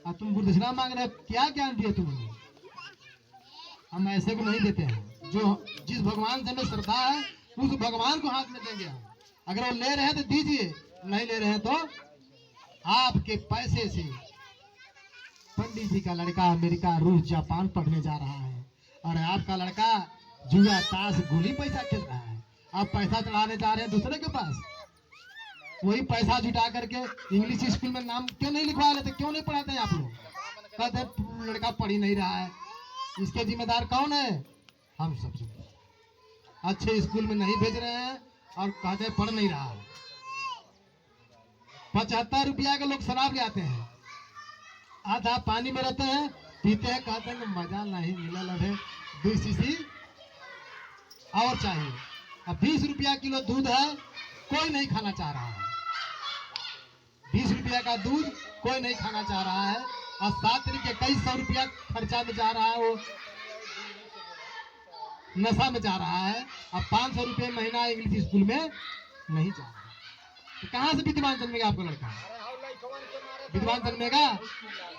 और तुम गुरदक्षिणा मांग रहे हो, क्या ज्ञान दिया तुमने? हम ऐसे को नहीं देते हैं। जो जिस भगवान से हमें श्रद्धा है उस भगवान को हाथ में देंगे हम। अगर वो ले रहे हैं तो दीजिए, नहीं ले रहे हैं तो आपके पैसे से पंडित जी का लड़का अमेरिका, रूस, जापान पढ़ने जा रहा है और आपका लड़का जुआ, ताश, गोली पैसा खेल रहा है। आप पैसा चढ़ाने जा रहे हैं दूसरे के पास। वही पैसा जुटा करके इंग्लिश स्कूल में नाम क्यों नहीं लिखवा लेते? क्यों नहीं पढ़ाते आप लोग? कहते लड़का पढ़ ही नहीं रहा है। इसके जिम्मेदार कौन है? हम सब। अच्छे स्कूल में नहीं भेज रहे हैं और कहते पढ़ नहीं रहा है। 75 रुपया के लोग शराब ले आते हैं, आधा पानी में रहते हैं, पीते हैं, कहते हैं कि मजा नहीं मिला, लगे 2 सीसी और चाहिए। अब 20 रुपया किलो दूध है, कोई नहीं खाना चाह रहा है। 20 रुपया का दूध कोई नहीं खाना चाह रहा है और 7 तरीके कई 100 रुपया खर्चा में जा रहा है, वो नशा में जा रहा है। अब 500 रुपये महीना इंग्लिश स्कूल में नहीं जा रहा है। तो कहाँ से विद्वान जन्मेगा आपका लड़का? विद्वान जन्मेगा?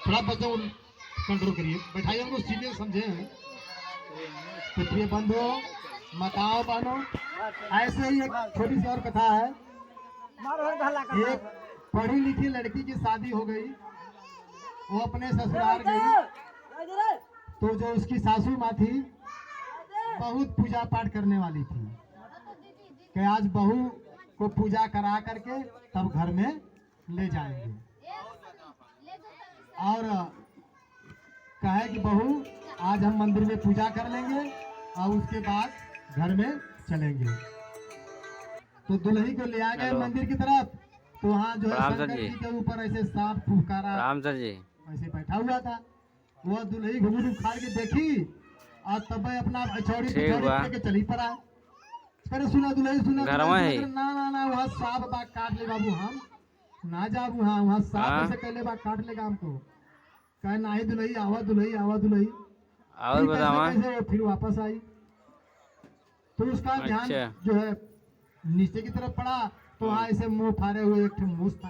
थोड़ा बच्चों कंट्रोल करिए, बैठाइए उनको, सीधे समझे। तो प्रिय बंधुओं, माताओं, बहनों, ऐसे ही एक छोटी सी और कथा है। एक पढ़ी लिखी लड़की की शादी हो गई, वो अपने ससुराल गई, तो जो उसकी सासू माँ थी बहुत पूजा पाठ करने वाली थी कि आज बहू को पूजा करा करके तब घर में ले जाएंगे और कहे कि बहू आज हम मंदिर में पूजा कर लेंगे और उसके बाद घर में चलेंगे। तो दुल्ही को ले आ गए मंदिर की तरफ, तो वहाँ जो है शंकर जी के ऊपर ऐसे सांप फुफकारा ऐसे बैठा हुआ था। वह दुल्ही घुंघरू उखाड़ के देखी और तब अपना छौड़ी के चली पड़ा। अरे सुना दुल्ही, सुना ना ना ना, वहाँ सांप बाग काट ले बाबू, हम ना जाबू, हाँ वहाँ सांप ऐसे कहले बाग काट लेगा हमको। कहे नहीं दुल्ही, आवा दुल्ही, आवा दुल्ही। और कैसे फिर वापस आई तो उसका ध्यान जो है नीचे की तरफ पड़ा, तो वहाँ ऐसे मुंह फाड़े हुए एक मूस था।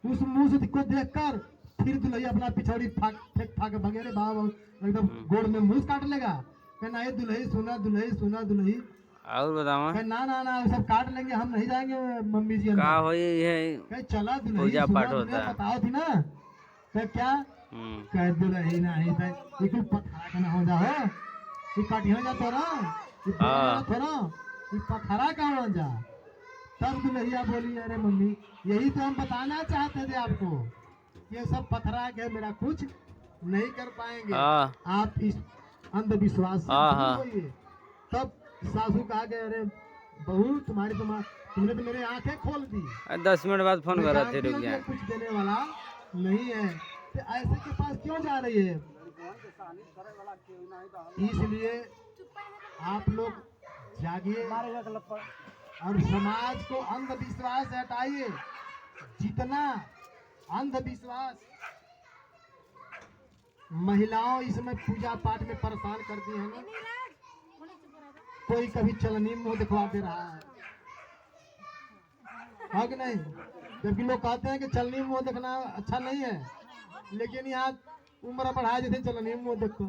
उस मूस को देखकर फिर दुल्ही अपना पिछौड़ी फेंक फाक भगे। रे बाबा, एकदम गोड़ में मूस काट लेगा। कहना है दुल्ही सुना, दुल्ही सुना, दुल्ही और बताओ। ना ना ना, सब काट लेंगे, हम नहीं जाएंगे मम्मी जी का हो है। चला दुल्ही, बताओ थी ना। कह क्या? कह दुल्ही नहीं तो पथरा ना हो जाओ, काटिया जा तोरा थोड़ा पथरा का हो जा। तब दुल्हिया बोली अरे मम्मी यही तो हम बताना चाहते थे आपको, ये सब पथरा के मेरा कुछ नहीं कर पाएंगे, आप इस अंधविश्वास से। तब सासू कहा गए अरे बहू तुमने तो मेरी आंखें खोल दी। 10 मिनट बाद फोन करा थे, रुक गया, कुछ देने वाला नहीं है, तो ऐसे के पास क्यों जा रही है? इसलिए आप लोग जागिए और समाज को अंधविश्वास से हटाइए। जितना अंधविश्वास महिलाओं इसमें पूजा पाठ में परेशान करती है ना, कोई कभी चलनी मुंह दिखवा दे रहा है कि नहीं? जबकि लोग कहते हैं कि चलनी मुंह देखना अच्छा नहीं है, लेकिन यहाँ उम्र बढ़ा जैसे चलनी मुंह देखो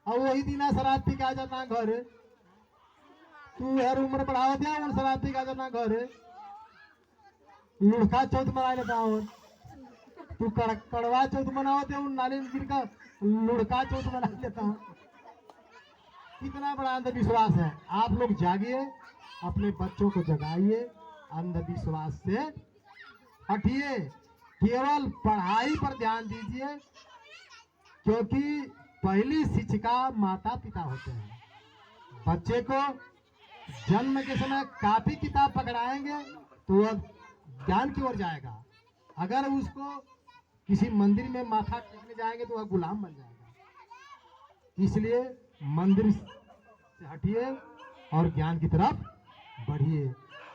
और वही दिन शराब पी के आ जाता घर। तू यार उम्र बढ़ावा दिया और शराब पी के आ जाता घर। लुढ़का चौथ मना लेता और तू कड़वा चौथ मनाओ नाली में गिर का लुढ़का चौथ मना लेता हूँ। कितना बड़ा अंधविश्वास है। आप लोग जागिए, अपने बच्चों को जगाइए, अंधविश्वास से हटिए, केवल पढ़ाई पर ध्यान दीजिए, क्योंकि पहली शिक्षिका माता पिता होते हैं। बच्चे को जन्म के समय कापी किताब पकड़ाएंगे तो वह ज्ञान की ओर जाएगा। अगर उसको किसी मंदिर में माथा टेकने जाएंगे तो वह गुलाम बन जाएगा। इसलिए मंदिर से हटिए और ज्ञान की तरफ बढ़िए।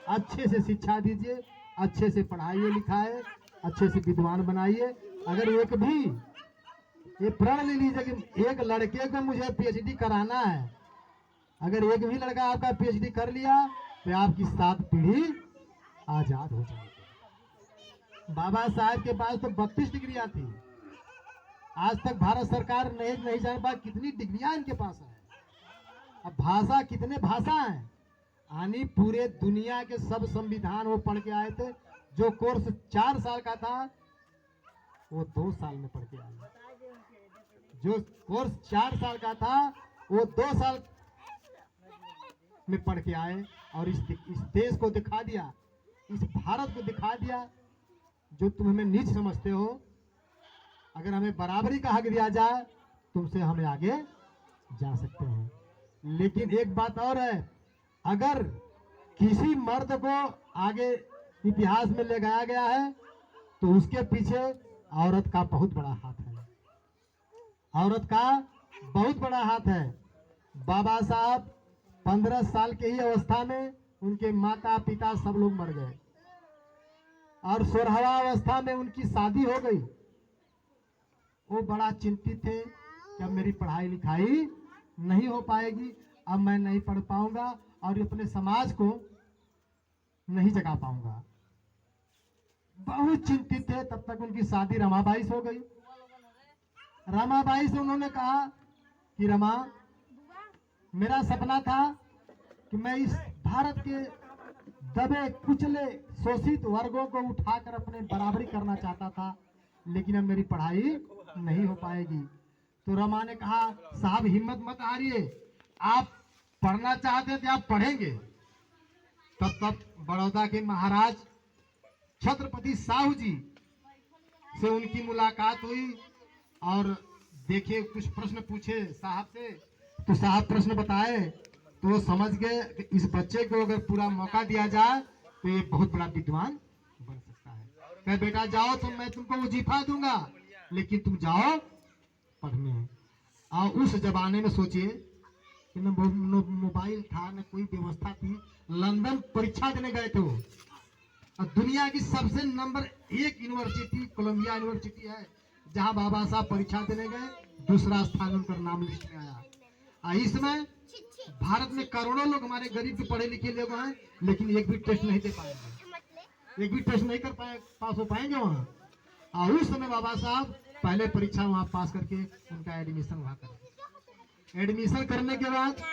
अच्छे से शिक्षा दीजिए, अच्छे से पढ़ाइए लिखाए, अच्छे से विद्वान बनाइए। अगर एक भी ये प्रण ले लीजिए कि एक लड़के को मुझे पीएचडी कराना है, अगर एक भी लड़का आपका पीएचडी कर लिया तो आपकी 7 पीढ़ी आजाद हो जाएगी। बाबा साहब के पास तो 32 डिग्रियां थी। आज तक भारत सरकार नहीं जान पा कितनी डिग्रियां इनके पास है। अब भाषा, कितने भाषा हैं, यानी पूरे दुनिया के सब संविधान वो पढ़ के आए थे। जो कोर्स 4 साल का था वो 2 साल में पढ़ के आए। जो कोर्स 4 साल का था वो 2 साल में पढ़ के आए और इस देश को दिखा दिया, इस भारत को दिखा दिया। जो तुम हमें नीच समझते हो, अगर हमें बराबरी का हक दिया जाए तुमसे हमें आगे जा सकते हैं। लेकिन एक बात और है, अगर किसी मर्द को आगे इतिहास में ले गया गया है तो उसके पीछे औरत का बहुत बड़ा हाथ है। औरत का बहुत बड़ा हाथ है। बाबा साहब 15 साल के ही अवस्था में उनके माता पिता सब लोग मर गए और 16वां अवस्था में उनकी शादी हो गई। वो बड़ा चिंतित थे कि अब मेरी पढ़ाई लिखाई नहीं हो पाएगी, अब मैं नहीं पढ़ पाऊंगा और अपने समाज को नहीं जगा पाऊंगा। बहुत चिंतित थे। तब तक उनकी शादी रमाबाई से हो गई। रमाबाई से उन्होंने कहा कि रमा, मेरा सपना था कि मैं इस भारत के दबे कुचले शोषित वर्गों को उठाकर अपने बराबरी करना चाहता था, लेकिन अब मेरी पढ़ाई नहीं हो पाएगी। तो रमा ने कहा, साहब हिम्मत मत हारिए, आप पढ़ना चाहते थे, आप पढ़ेंगे। तब बड़ौदा के महाराज छत्रपति साहू जी से उनकी मुलाकात हुई और देखिए कुछ प्रश्न पूछे साहब से, तो साहब प्रश्न बताए तो वो समझ गए कि इस बच्चे को अगर पूरा मौका दिया जाए तो ये बहुत बड़ा विद्वान बन सकता है। कहे बेटा जाओ, तो मैं तुमको वजीफा दूंगा, लेकिन तुम जाओ पढ़ने। और उस जमाने में सोचिए कि न मोबाइल था, न कोई व्यवस्था थी। लंदन परीक्षा देने गए थे वो, और दुनिया की सबसे नंबर 1 यूनिवर्सिटी कोलंबिया यूनिवर्सिटी है, जहां बाबा साहब परीक्षा देने गए, दूसरा स्थान उनका नाम लिस्ट में आया। इसमें भारत में करोड़ों लोग हमारे गरीब के पढ़े लिखे लोग हैं, लेकिन एक भी टेस्ट नहीं दे पाएंगे, एक भी टेस्ट नहीं कर पाए, पास हो पाएंगे वहाँ। और उस समय बाबा साहब पहले परीक्षा वहाँ पास करके उनका एडमिशन वहाँ कर। एडमिशन करने के बाद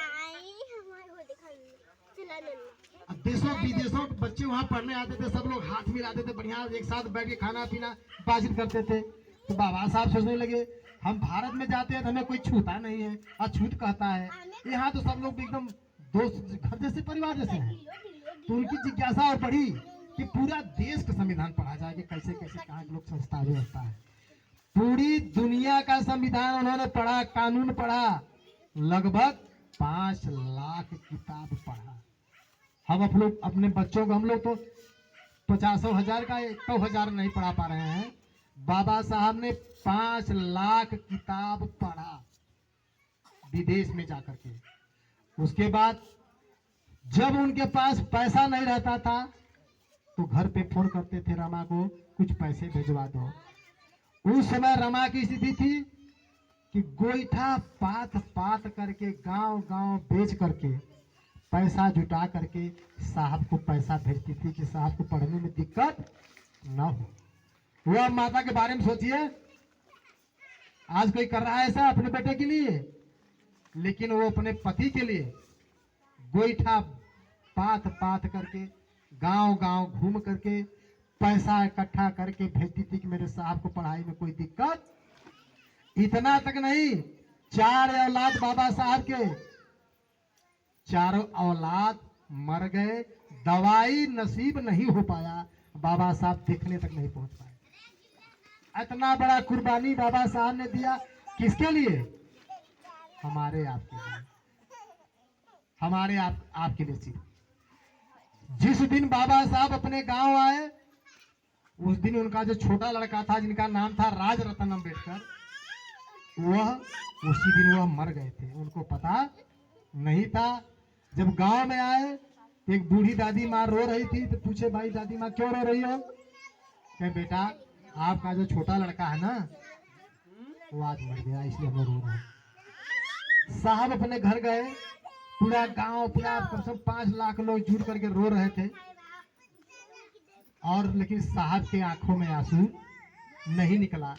देशों विदेशों के बच्चे वहाँ पढ़ने आते थे, सब लोग हाथ मिलाते थे, बढ़िया एक साथ बैठ के खाना पीना बातचीत करते थे। तो बाबा साहब सोचने लगे, हम भारत में जाते हैं तो हमें कोई छूता नहीं है, अछूत कहता है। यहाँ तो सब लोग एकदम दोस्त घर जैसे, परिवार जैसे हैं। तो उनकी जिज्ञासा और बढ़ी कि पूरा देश का संविधान पढ़ा जाए कि कैसे कैसे कहाँ लोग संस्था व्यवस्था है। पूरी दुनिया का संविधान उन्होंने पढ़ा, कानून पढ़ा, लगभग 5 लाख किताब पढ़ा। हम अपने बच्चों को, हम लोग तो 50,000 का 1,000 नहीं पढ़ा पा रहे हैं। बाबा साहब ने 5 लाख किताब पढ़ा विदेश में जाकर के। उसके बाद जब उनके पास पैसा नहीं रहता था तो घर पे फोन करते थे रमा को, कुछ पैसे भिजवा दो। उस समय रमा की स्थिति थी कि गोईठा पात पात करके गांव गांव बेच करके पैसा जुटा करके साहब को पैसा भेजती थी कि साहब को पढ़ने में दिक्कत ना हो। वो माता के बारे में सोचिए, आज कोई कर रहा है ऐसा अपने बेटे के लिए, लेकिन वो अपने पति के लिए गोईठा पात पात करके गांव गांव घूम करके पैसा इकट्ठा करके भेजती थी कि मेरे साहब को पढ़ाई में कोई दिक्कत। इतना तक नहीं, 4 औलाद बाबा साहब के, 4 औलाद मर गए, दवाई नसीब नहीं हो पाया, बाबा साहब देखने तक नहीं पहुंच पाए। इतना बड़ा कुर्बानी बाबा साहब ने दिया, किसके लिए? हमारे आपके लिए, हमारे आपके लिए। सिर्फ जिस दिन बाबा साहब अपने गांव आए, उस दिन उनका जो छोटा लड़का था जिनका नाम था राजरत्न अम्बेडकर, वह उसी दिन वह मर गए थे, उनको पता नहीं था। जब गांव में आए तो एक बूढ़ी दादी माँ रो रही थी, तो पूछे भाई दादी माँ क्यों रो रही हो? कहे बेटा आपका जो छोटा लड़का है ना वो आज मर गया, इसलिए हम रो रहे हैं। साहब अपने घर गए, पूरा गांव, पूरा कम से कम 5 लाख लोग जुट करके रो रहे थे। और लेकिन साहब के आंखों में आंसू नहीं निकला।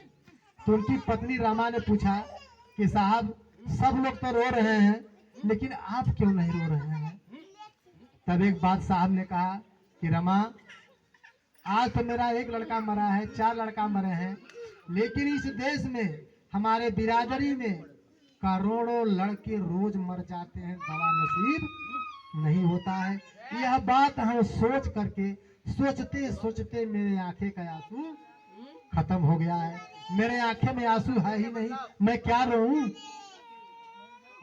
तो उनकी पत्नी रमा ने पूछा कि साहब सब लोग तो रो रहे हैं लेकिन आप क्यों नहीं रो रहे हैं? तब एक बात साहब ने कहा कि रमा, आज तो मेरा एक लड़का मरा है, 4 लड़का मरे हैं, लेकिन इस देश में हमारे बिरादरी में करोड़ों लड़के रोज मर जाते हैं, दवा नसीब नहीं होता है। यह बात हम सोच करके सोचते सोचते मेरे आंखें का आंसू खत्म हो गया है। मेरे आंखें में आंसू है ही नहीं, मैं क्या रोऊं?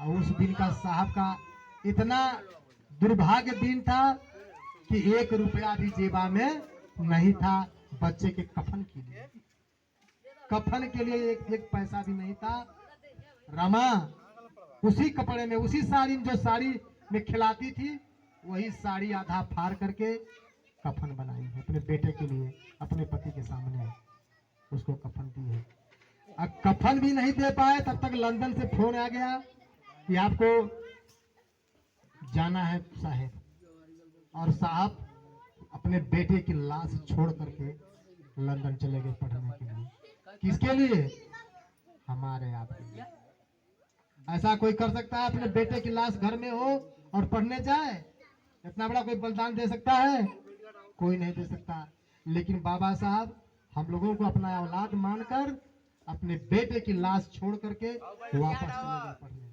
और उस दिन का साहब का इतना दुर्भाग्य दिन था कि 1 रुपया भी जेबा में नहीं था बच्चे के कफन के लिए। कफन के लिए एक पैसा भी नहीं था। रमा उसी कपड़े में, उसी साड़ी में, जो साड़ी में खिलाती थी, वही साड़ी आधा फाड़ करके कफन बनाई है अपने बेटे के लिए, अपने पति के सामने उसको कफन दी है। अब कफन भी नहीं दे पाए, तब तक लंदन से फोन आ गया कि आपको जाना है साहब। और साहब अपने बेटे की लाश छोड़ करके लंदन चले गए पढ़ने के लिए। किसके लिए? हमारे आपके लिए। ऐसा कोई कर सकता है अपने बेटे की लाश घर में हो और पढ़ने जाए? इतना बड़ा कोई बलिदान दे सकता है? कोई नहीं दे सकता। लेकिन बाबा साहब हम लोगों को अपना औलाद मानकर अपने बेटे की लाश छोड़ करके वापस चले गए पढ़ने।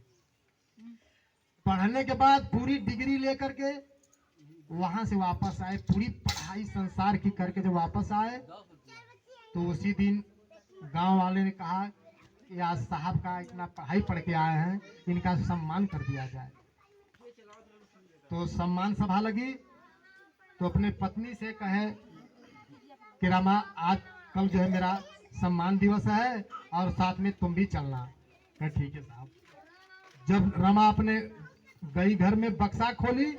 पढ़ने के बाद पूरी डिग्री लेकर के वहां से वापस आए, पूरी पढ़ाई संसार की करके जब वापस आए तो उसी दिन गांव वाले ने कहा कि आज साहब का इतना पढ़ाई पढ़ के आए हैं, इनका सम्मान कर दिया जाए। तो सम्मान सभा लगी। तो अपने पत्नी से कहे कि रमा, आज कल जो है मेरा सम्मान दिवस है और साथ में तुम भी चलना। कहा ठीक है साहब। जब रमा अपने गई घर में बक्सा खोली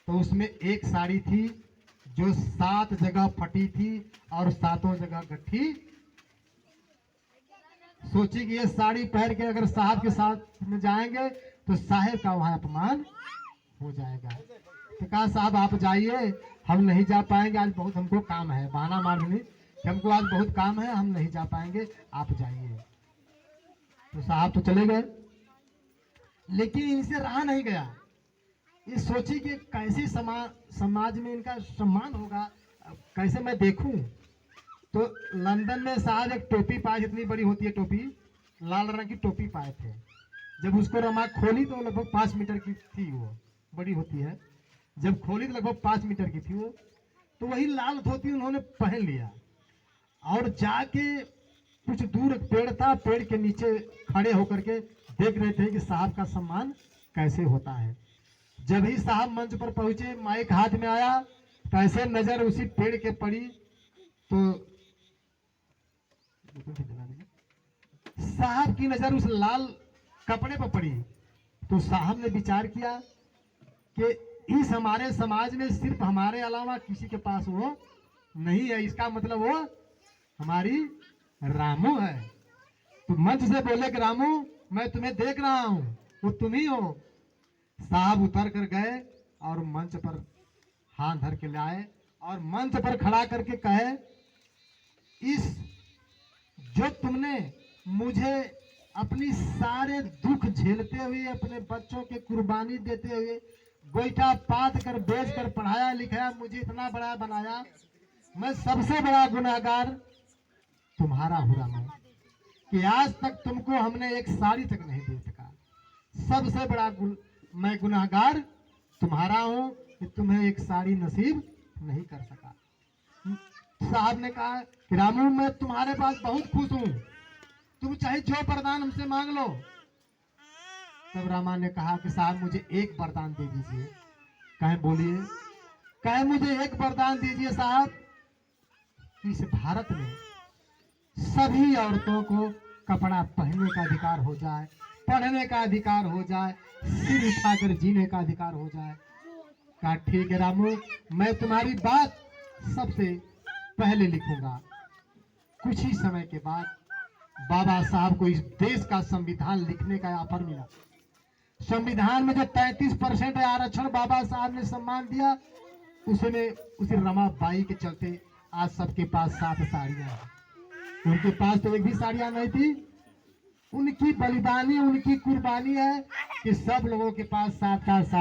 तो उसमें एक साड़ी थी जो 7 जगह फटी थी और 7 जगह गट्ठी। सोची कि ये साड़ी पहन के अगर साहब के साथ में जाएंगे तो साहब का वहां अपमान हो जाएगा। तो कहा साहब आप जाइए, हम नहीं जा पाएंगे, आज बहुत हमको काम है। बहाना मार नहीं, हमको आज बहुत काम है, हम नहीं जा पाएंगे, आप जाइए। तो साहब तो चले गए, लेकिन इनसे रहा नहीं गया। ये सोची कि कैसे समाज में इनका सम्मान होगा, कैसे मैं देखूं। तो लंदन में साहब एक टोपी पाए, इतनी बड़ी होती है टोपी, लाल रंग की टोपी पाए थे। जब उसको रमा खोली तो लगभग 5 मीटर की थी, वो बड़ी होती है। जब खोली तो लगभग 5 मीटर की थी वो। तो वही लाल धोती उन्होंने पहन लिया और जाके कुछ दूर एक पेड़ था, पेड़ के नीचे खड़े होकर के देख रहे थे कि साहब का सम्मान कैसे होता है। जब ही साहब मंच पर पहुंचे, माइक हाथ में आया, कैसे नजर उसी पेड़ के पड़ी तो साहब की नजर उस लाल कपड़े पर पड़ी। तो साहब ने विचार किया कि इस हमारे समाज में सिर्फ हमारे अलावा किसी के पास वो नहीं है, इसका मतलब वो हमारी रामू है। तो मंच से बोले कि रामू, मैं तुम्हें देख रहा हूं, वो तुम ही हो। साहब उतर कर गए और मंच पर हाथ धर के लाए और मंच पर खड़ा करके कहे, इस जो तुमने मुझे अपनी सारे दुख झेलते हुए, अपने बच्चों के कुर्बानी देते हुए, गोईठा पात कर बेच कर पढ़ाया लिखाया, मुझे इतना बड़ा बनाया, मैं सबसे बड़ा गुनाहगार तुम्हारा हूं रामू, कि आज तक तुमको हमने एक साड़ी तक नहीं दे सका। सबसे बड़ा मैं गुनाहगार तुम्हारा हूं कि तुम्हें एक साड़ी नसीब नहीं कर सका। साहब ने कहा कि रामू, मैं तुम्हारे पास बहुत खुश हूं, तुम चाहे जो वरदान हमसे मांग लो। तब रामा ने कहा कि साहब मुझे एक वरदान दे दीजिए। कहे बोलिए। कहे मुझे एक वरदान दीजिए साहब, इस भारत में सभी औरतों को कपड़ा पहनने का अधिकार हो जाए, पढ़ने का अधिकार हो जाए, सिर उठाकर जीने का अधिकार हो जाए। कहा ठीक है रामू, मैं तुम्हारी बात सबसे पहले लिखूंगा। कुछ ही समय के बाद बाबा साहब को इस देश का संविधान लिखने का ऑफर मिला। संविधान में जो 33% आरक्षण बाबा साहब ने सम्मान दिया, उसी रमाबाई के चलते आज सबके पास 7 साड़ियां हैं। उनके पास तो एक भी साड़ियां नहीं थी। उनकी बलिदानी, उनकी कुर्बानी है कि सब लोगों के पास 7 का